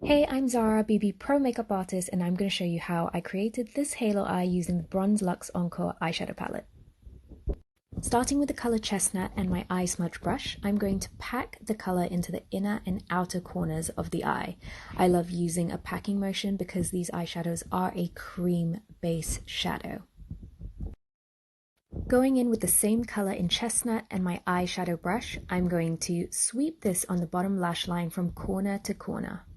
Hey, I'm Zara, BB Pro Makeup Artist, and I'm going to show you how I created this halo eye using the Bronze Luxe Encore eyeshadow palette. Starting with the color Chestnut and my eye smudge brush, I'm going to pack the color into the inner and outer corners of the eye. I love using a packing motion because these eyeshadows are a cream base shadow. Going in with the same color in Chestnut and my eyeshadow brush, I'm going to sweep this on the bottom lash line from corner to corner.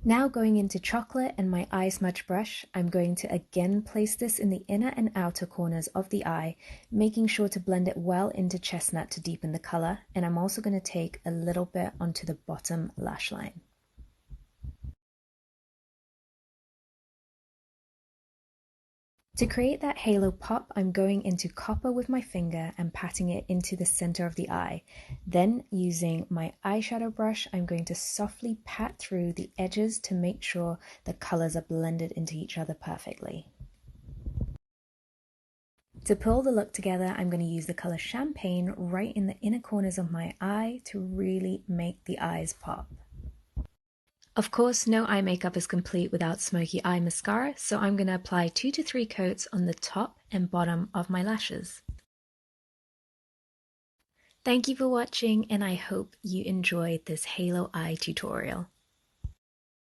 Now going into Chocolate and my eye smudge brush, I'm going to again place this in the inner and outer corners of the eye, making sure to blend it well into Chestnut to deepen the color, and I'm also going to take a little bit onto the bottom lash line. To create that halo pop, I'm going into Copper with my finger and patting it into the center of the eye. Then, using my eyeshadow brush, I'm going to softly pat through the edges to make sure the colors are blended into each other perfectly. To pull the look together, I'm going to use the color Champagne right in the inner corners of my eye to really make the eyes pop. Of course, no eye makeup is complete without smoky eye mascara, so I'm going to apply 2 to 3 coats on the top and bottom of my lashes. Thank you for watching, and I hope you enjoyed this halo eye tutorial.